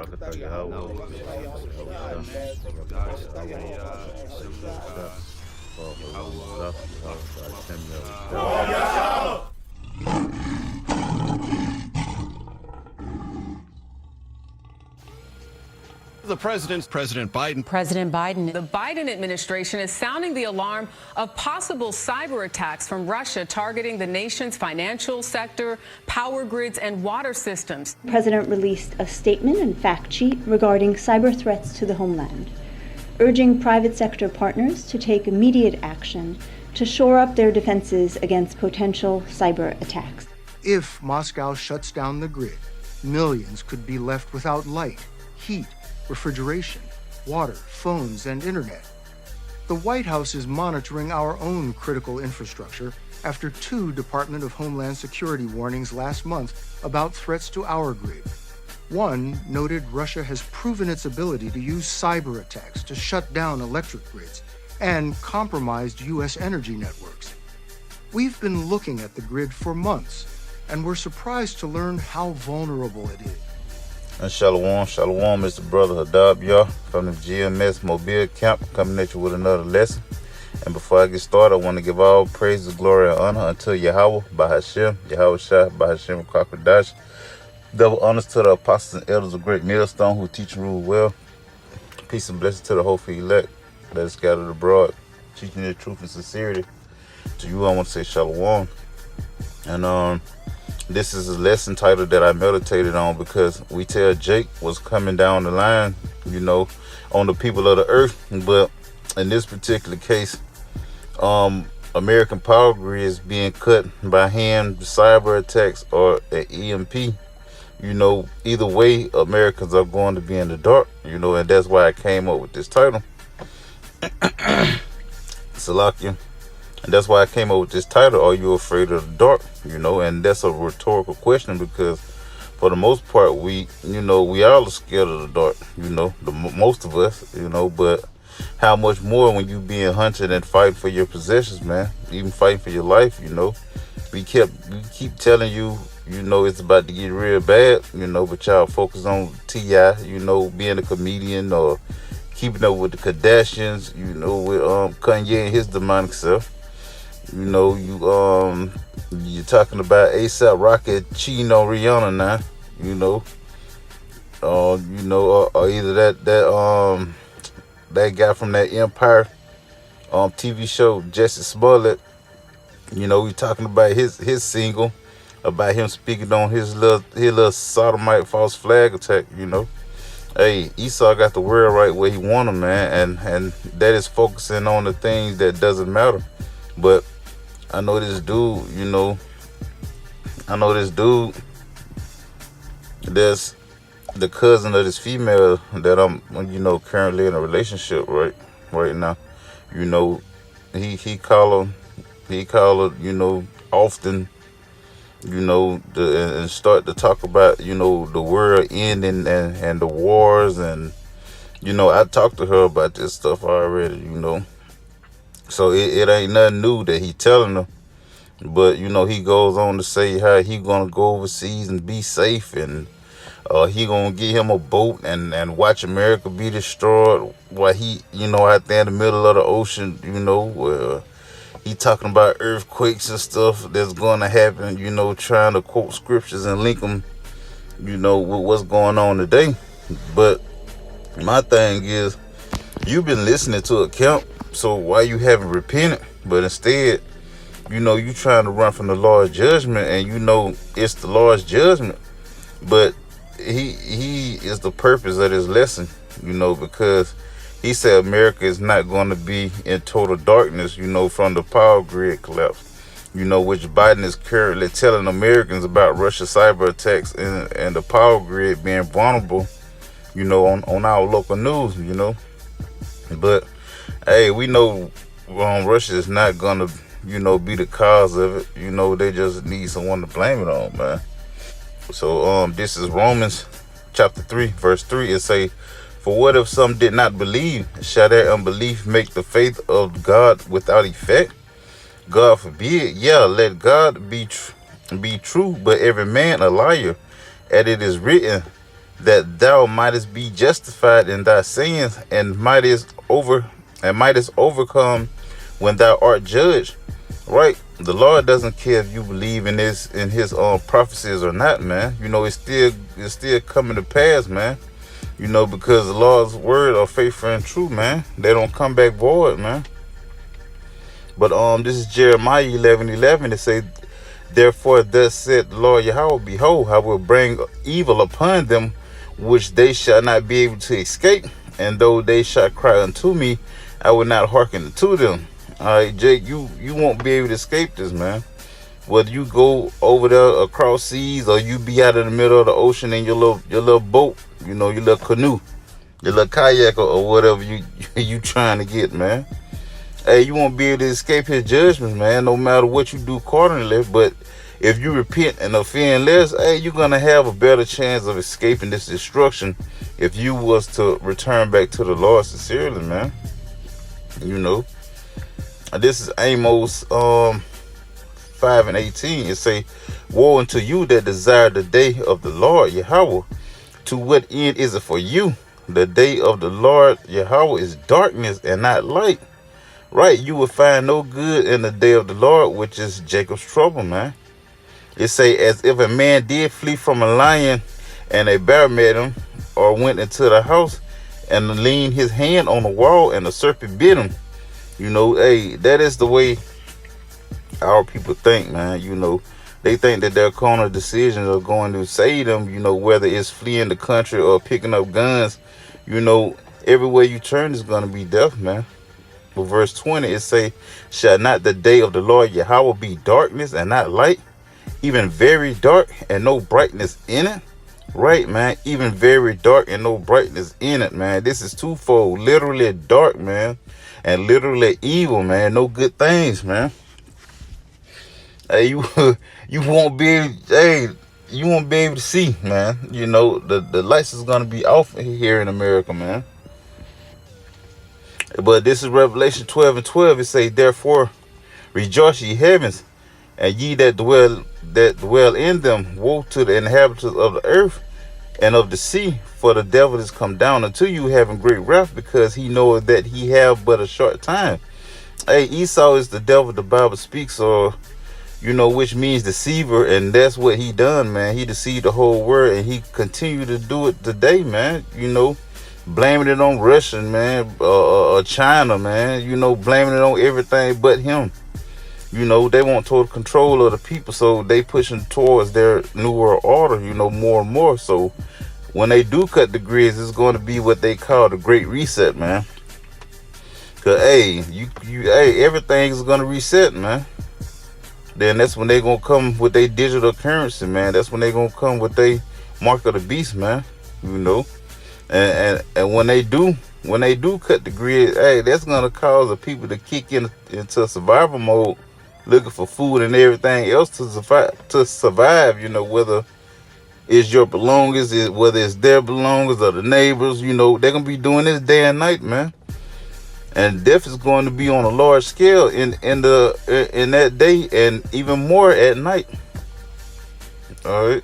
Barakatah Yahweh, Yahweh Barakatah Yahweh, Yahweh Yahweh Yahweh Shem Yahweh. President Biden. The Biden administration is sounding the alarm of possible cyber attacks from Russia targeting the nation's financial sector, power grids, and water systems. The President released a statement and fact sheet regarding cyber threats to the homeland, urging private sector partners to take immediate action to shore up their defenses against potential cyber attacks. If Moscow shuts down the grid, millions could be left without light, heat, refrigeration, water, phones, and internet. The White House is monitoring our own critical infrastructure after 2 Department of Homeland Security warnings last month about threats to our grid. One noted Russia has proven its ability to use cyber attacks to shut down electric grids and compromised U.S. energy networks. We've been looking at the grid for months, and we're surprised to learn how vulnerable it is. And Shalom is the brother Hadab Yah from the GMS Mobile Camp, coming at you with another lesson. And before I get started, I want to give all praise, glory, and honor unto Yahweh, Bahashem, Yahweh Shah, Bahashem, Kakwadash. Double honors to the apostles and elders of Great Millstone who teach and rule well. Peace and blessings to the hopeful elect that is scattered abroad, teaching the truth and sincerity. To you, I want to say Shalom. And this is a lesson title that I meditated on because we tell Jake was coming down the line, on the people of the earth. But in this particular case, American power grid is being cut by hand, cyber attacks, or an EMP. Either way, Americans are going to be in the dark, and that's why I came up with this title. Salakia. And that's why I came up with this title, Are You Afraid of the Dark? And that's a rhetorical question because for the most part, we all are scared of the dark, most of us, but how much more when you being hunted and fighting for your possessions, man, even fighting for your life, we keep telling you, it's about to get real bad, but y'all focus on T.I., being a comedian or keeping up with the Kardashians, with Kanye and his demonic self. You're talking about ASAP Rocky cheating on Rihanna now, or either that guy from that Empire TV show, Jesse Smollett, we talking about his single, about him speaking on his little sodomite false flag attack, Hey, Esau got the world right where he want him, man, and that is focusing on the things that doesn't matter. But I know this dude, that's the cousin of this female that I'm, currently in a relationship right now. He call her, often, and start to talk about, the world ending and the wars. And, I talked to her about this stuff already, So it ain't nothing new that he telling her. But, he goes on to say how he going to go overseas and be safe. And he going to get him a boat and watch America be destroyed while he, out there in the middle of the ocean, where he talking about earthquakes and stuff that's going to happen, trying to quote scriptures and link them, with what's going on today. But my thing is, you've been listening to a camp, so why you haven't repented? But instead, you trying to run from the Lord's judgment, and it's the Lord's judgment. But he is the purpose of this lesson, because he said America is not going to be in total darkness, from the power grid collapse, which Biden is currently telling Americans about Russia cyber attacks and the power grid being vulnerable, on our local news, But, hey, we know Russia is not going to, be the cause of it. They just need someone to blame it on, man. So, this is Romans chapter 3, verse 3. It say, For what if some did not believe? Shall their unbelief make the faith of God without effect? God forbid. Yeah, let God be true, but every man a liar. As it is written, that thou mightest be justified in thy sins, and mightest overcome when thou art judged. Right? The Lord doesn't care if you believe in his prophecies or not, man. You know, it's still coming to pass, man. You know, because the Lord's word are faithful and true, man. They don't come back void, man. But this is Jeremiah 11:11. It say, therefore thus said the Lord Yahweh, behold, I will bring evil upon them, which they shall not be able to escape. And though they shall cry unto me, I will not hearken unto them. All right, Jake, you won't be able to escape this, man. Whether you go over there across seas, or you be out in the middle of the ocean in your little boat, you know, your little canoe, your little kayak, or whatever you trying to get, man. Hey, you won't be able to escape his judgments, man, no matter what you do accordingly. But if you repent and offend less, hey, you're gonna have a better chance of escaping this destruction if you was to return back to the Lord sincerely, man. You know. This is Amos 5:18. It say, woe unto you that desire the day of the Lord Yahweh. To what end is it for you? The day of the Lord Yahweh is darkness and not light. Right, you will find no good in the day of the Lord, which is Jacob's trouble, man. It say, as if a man did flee from a lion and a bear met him, or went into the house and leaned his hand on the wall and the serpent bit him. You know, hey, that is the way our people think, man. You know, they think that their carnal decisions are going to save them, you know, whether it's fleeing the country or picking up guns. You know, everywhere you turn is going to be death, man. But verse 20, it say, shall not the day of the Lord Yahweh be darkness and not light, even very dark and no brightness in it? Right, man, even very dark and no brightness in it, man. This is twofold, literally dark, man, and literally evil, man. No good things, man. Hey, you won't be able, you won't be able to see, man. You know, the lights is gonna be off here in America, man. But this is Revelation 12:12. It say, therefore rejoice ye heavens, and ye that dwell in them. Woe to the inhabitants of the earth and of the sea, for the devil is come down unto you, having great wrath, because he knoweth that he have but a short time. Hey, Esau is the devil the Bible speaks, or you know, which means deceiver, and that's what he done, man. He deceived the whole world, and he continue to do it today, man. You know, blaming it on Russia, man, China, man. You know, blaming it on everything but him. You know, they want total control of the people, so they pushing towards their new world order, you know, more and more. So when they do cut the grids, it's going to be what they call the Great Reset, man. Cause hey, hey, everything's gonna reset, man. Then that's when they gonna come with their digital currency, man. That's when they gonna come with their mark of the beast, man. You know, and when they do cut the grid, hey, that's gonna cause the people to kick into survival mode, looking for food and everything else to survive. You know, whether it's your belongings, whether it's their belongings or the neighbors. You know, they're gonna be doing this day and night, man. And death is going to be on a large scale in that day, and even more at night. All right.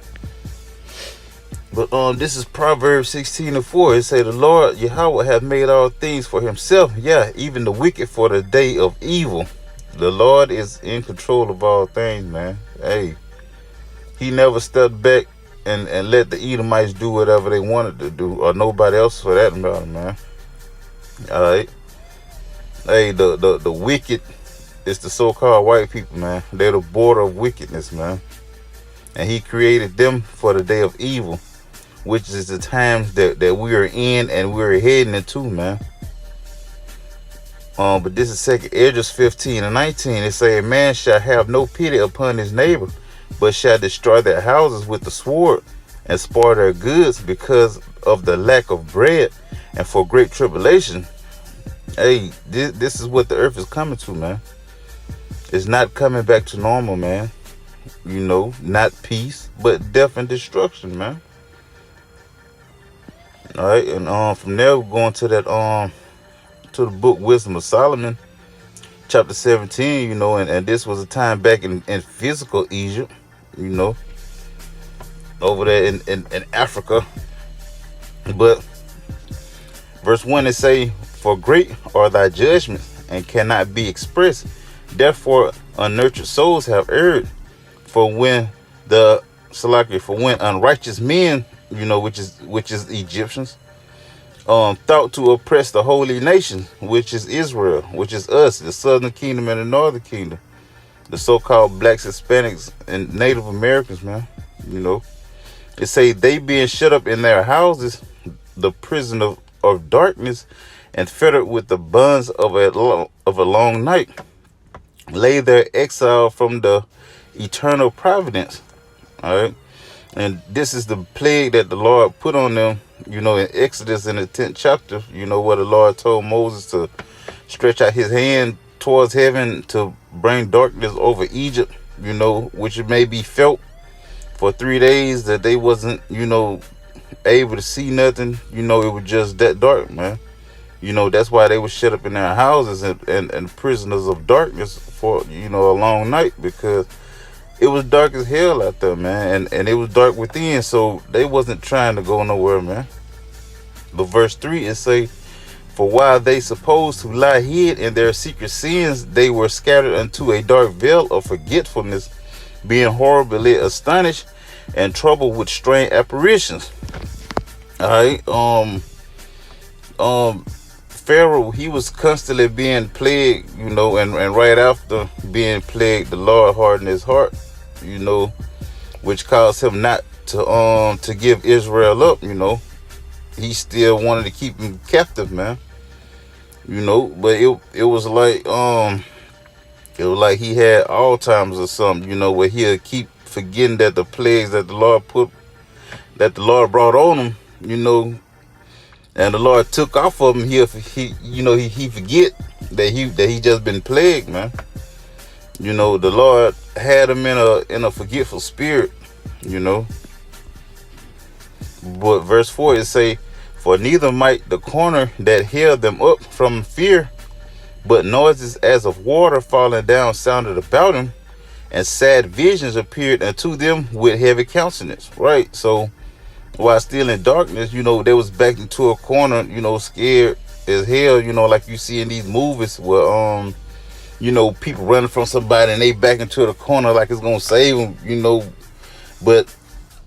But this is Proverbs 16:4. It say, the Lord Yahweh hath made all things for himself, yeah, even the wicked for the day of evil. The Lord is in control of all things, man. Hey, he never stepped back and let the Edomites do whatever they wanted to do, or nobody else for that matter, man. All right. Hey, the wicked is the so-called white people, man. They're the border of wickedness, man. And he created them for the day of evil, which is the times that we are in and we're heading into, man. But this is 2 Esdras 15:19. It say, a man shall have no pity upon his neighbor, but shall destroy their houses with the sword, and spoil their goods because of the lack of bread, and for great tribulation. Hey, this is what the earth is coming to, man. It's not coming back to normal, man. You know, not peace, but death and destruction, man. All right, and from there we're going to that to the book Wisdom of Solomon, chapter 17. You know, and this was a time back in physical Egypt. You know, over there in Africa. But verse 1 it say, for great are thy judgments, and cannot be expressed. Therefore unnurtured souls have erred. For when unrighteous men, which is Egyptians, thought to oppress the holy nation, which is Israel, which is us, the southern kingdom and the northern kingdom, the so-called blacks, Hispanics, and Native Americans, man. It say they being shut up in their houses, the prison of darkness, and fettered with the bonds of a long night, lay their exile from the eternal providence. All right. And this is the plague that the Lord put on them, in Exodus in the 10th chapter, where the Lord told Moses to stretch out his hand towards heaven to bring darkness over Egypt, which it may be felt for 3 days that they wasn't, able to see nothing. It was just that dark, man. That's why they were shut up in their houses and prisoners of darkness for, a long night, because it was dark as hell out there, man. And it was dark within, so they wasn't trying to go nowhere, man. But verse 3, it say, for while they supposed to lie hid in their secret sins, they were scattered unto a dark veil of forgetfulness, being horribly astonished and troubled with strange apparitions. All right. Pharaoh, he was constantly being plagued, and right after being plagued, the Lord hardened his heart, which caused him not to give Israel up. He still wanted to keep him captive, man. But it was like he had Alzheimer's or something, where he'll keep forgetting that the plagues that the Lord brought on him, and the Lord took off of him. He forget that he just been plagued, man. The Lord had him in a forgetful spirit, But verse 4 it say, for neither might the corner that held them up from fear, but noises as of water falling down sounded about him, and sad visions appeared unto them with heavy countenance. Right. So while still in darkness, they was backed into a corner, scared as hell, like you see in these movies where people running from somebody and they back into the corner like it's gonna save them, but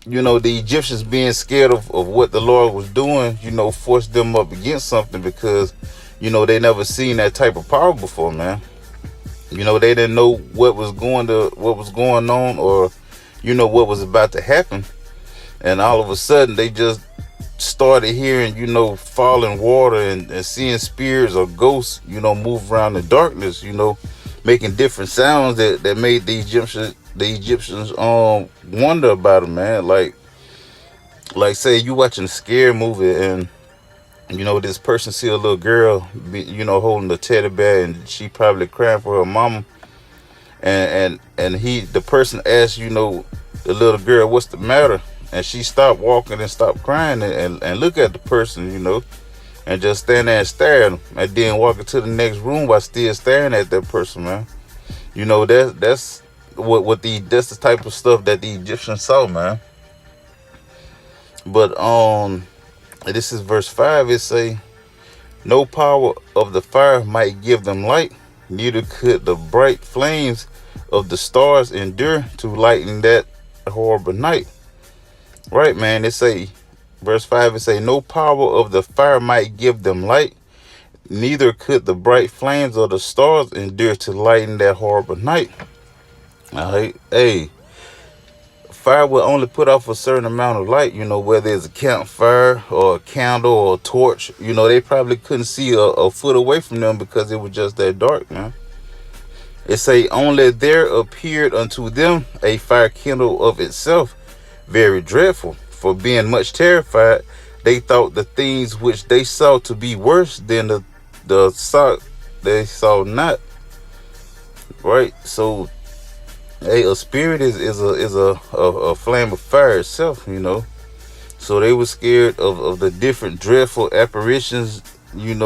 the Egyptians being scared of what the Lord was doing, forced them up against something, because they never seen that type of power before, man. They didn't know what was going on, or what was about to happen. And all of a sudden they just started hearing, falling water and seeing spirits or ghosts, move around in darkness, making different sounds that made the Egyptians wonder about them, man. Like say you watching a scary movie and this person see a little girl holding a teddy bear, and she probably crying for her mama, and the person asks the little girl, what's the matter? And she stopped walking and stopped crying and look at the person, and just stand there and stare at them, and then walk into the next room while still staring at that person, man. That's the type of stuff that the Egyptians saw, man. But this is verse 5. It say, no power of the fire might give them light, neither could the bright flames of the stars endure to lighten that horrible night. Right, man. It say, verse 5, it say, no power of the fire might give them light, neither could the bright flames of the stars endure to lighten that horrible night. All right. Hey, fire will only put off a certain amount of light, whether it's a campfire or a candle or a torch. They probably couldn't see a foot away from them because it was just that dark, man. It say, only there appeared unto them a fire kindled of itself, very dreadful. For being much terrified, they thought the things which they saw to be worse than the sight they saw not. Right. So, hey, a spirit is a flame of fire itself, So they were scared of the different dreadful apparitions, than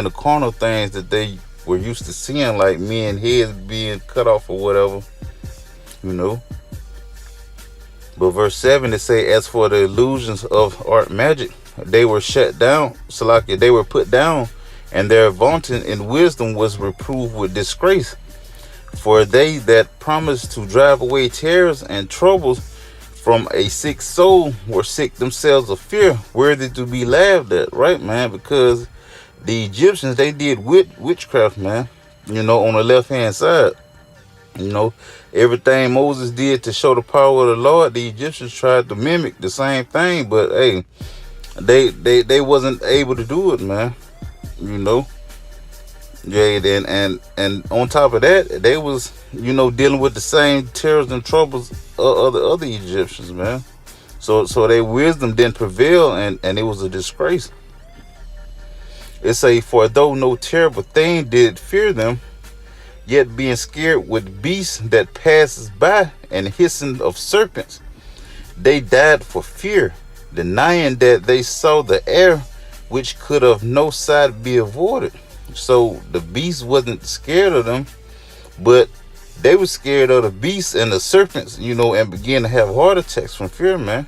the carnal things that they were used to seeing, like men heads being cut off or whatever, But verse 7, it say, as for the illusions of art magic, they were shut down. Salakia, they were put down, and their vaunting in wisdom was reproved with disgrace. For they that promised to drive away terrors and troubles from a sick soul were sick themselves of fear, worthy to be laughed at, right, man? Because the Egyptians, they did witchcraft, man, on the left-hand side. Everything Moses did to show the power of the Lord, the Egyptians tried to mimic the same thing, but hey, they wasn't able to do it, man. Yeah, and on top of that, they was dealing with the same terrors and troubles of the other Egyptians, man. So their wisdom didn't prevail, and it was a disgrace. It say, for though no terrible thing did fear them, yet being scared with beasts that passes by and hissing of serpents, they died for fear, denying that they saw the air, which could of no side be avoided. So the beast wasn't scared of them, but they were scared of the beasts and the serpents, and began to have heart attacks from fear, man.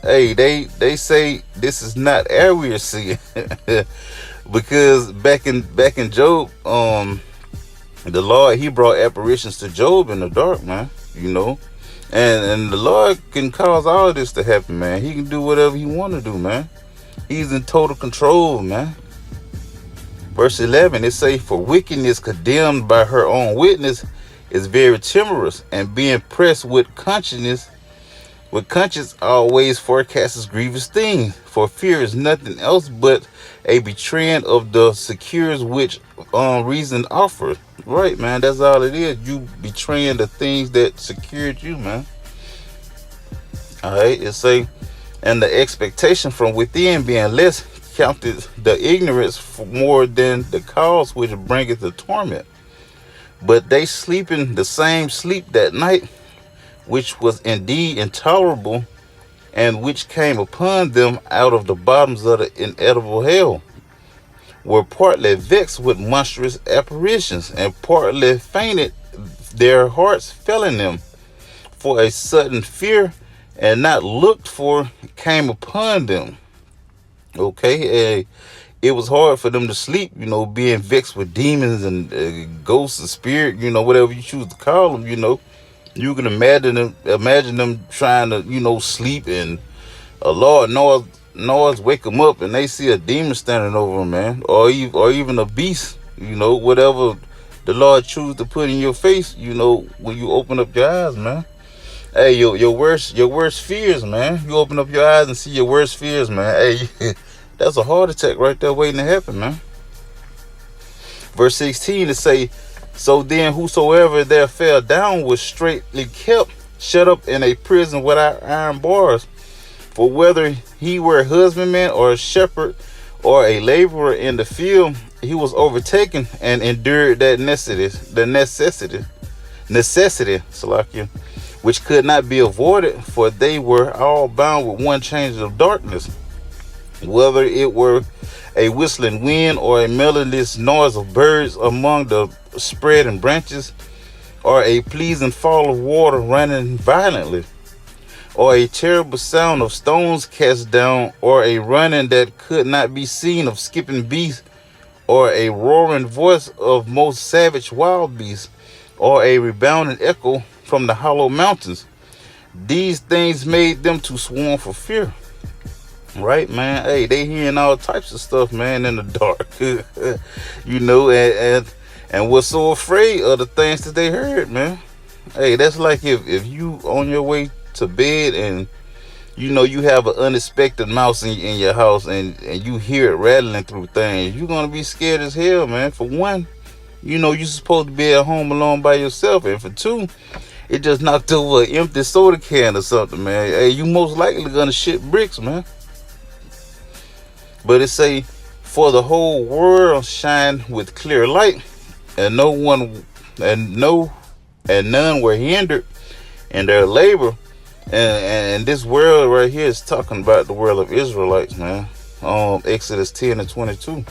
Hey, they say this is not air we are seeing, because back in Job, the Lord, he brought apparitions to Job in the dark, man, and the Lord can cause all of this to happen, man. He can do whatever he want to do, man. He's in total control, man. Verse 11, it say, for wickedness condemned by her own witness is very timorous, and being pressed with conscience always forecasts grievous things. For fear is nothing else but a betraying of the secures which reason offers. Right, man, that's all it is. You betraying the things that secured you, man. Alright, it say, and the expectation from within being less, counted the ignorance for more than the cause which bringeth the torment. But they sleeping the same sleep that night, which was indeed intolerable, and which came upon them out of the bottoms of the inedible hell, were partly vexed with monstrous apparitions, and partly fainted, their hearts failing them, for a sudden fear and not looked for came upon them. Okay, it was hard for them to sleep, being vexed with demons and ghosts and spirit, whatever you choose to call them, You can imagine them trying to, sleep, and a Lord knows wake them up and they see a demon standing over them, man, or even a beast, whatever the Lord choose to put in your face, when you open up your eyes, man. Hey, your worst fears, man. You open up your eyes and see your worst fears, man. Hey, that's a heart attack right there waiting to happen, man. Verse 16, it say, so then whosoever there fell down was straitly kept, shut up in a prison without iron bars. For whether he were a husbandman or a shepherd or a laborer in the field, he was overtaken and endured that necessity, Salakia, which could not be avoided, for they were all bound with one change of darkness. Whether it were a whistling wind or a melodious noise of birds among the spreading branches, or a pleasing fall of water running violently, or a terrible sound of stones cast down, or a running that could not be seen of skipping beasts, or a roaring voice of most savage wild beasts, or a rebounding echo from the hollow mountains. These things made them to swarm for fear. Right, man? Hey, they hearing all types of stuff, man, in the dark. And was so afraid of the things that they heard, man. Hey, that's like if you on your way to bed and you have an unexpected mouse in your house and you hear it rattling through things, you're gonna be scared as hell, man. For one, you're supposed to be at home alone by yourself, and for two, it just knocked over an empty soda can or something, man. Hey, you most likely gonna shit bricks, man. But it say, for the whole world shine with clear light, and none were hindered in their labor. And this world right here is talking about the world of Israelites, man. Exodus 10 and 22.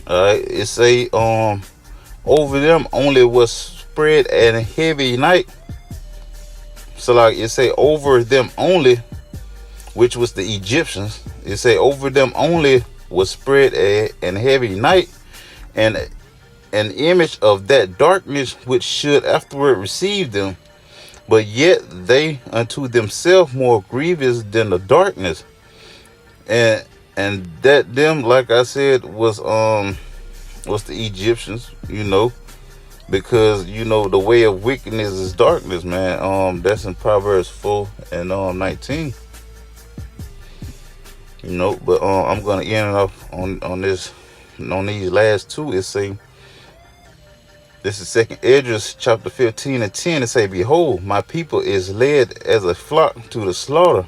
Alright, it say, over them only was spread a heavy night. So like it say, over them only which was the Egyptians. It say over them only was spread an heavy night, and an image of that darkness which should afterward receive them. But yet they unto themselves more grievous than the darkness. And that them, like I said, was the Egyptians, because the way of wickedness is darkness, man. That's in Proverbs 4 and 19. But I'm gonna end it off on these last two. It say, this is 2nd Esdras chapter 15 and 10. It say, behold, my people is led as a flock to the slaughter.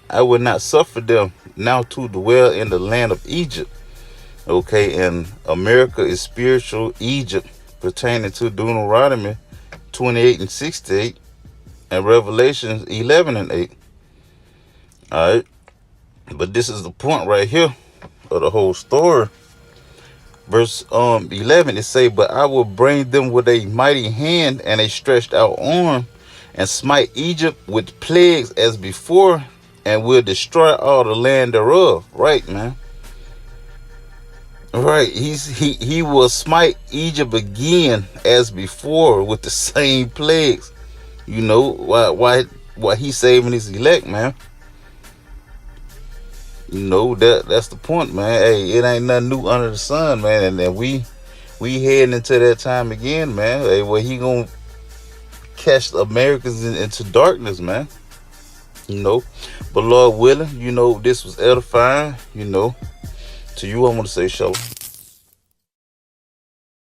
I will not suffer them now to dwell in the land of Egypt. Okay, and America is spiritual Egypt, pertaining to Deuteronomy 28 and 68 and Revelations 11 and 8. All right, but this is the point right here of the whole story. Verse 11, it say, but I will bring them with a mighty hand and a stretched out arm, and smite Egypt with plagues as before, and will destroy all the land thereof. Right, man. Right, he will smite Egypt again as before with the same plagues. Why he's saving his elect, man. That's the point, man. Hey, it ain't nothing new under the sun, man. And then we heading into that time again, man. Hey, where he gonna catch the Americans into darkness, man. But Lord willing, this was edifying. To you, I want to say shalom.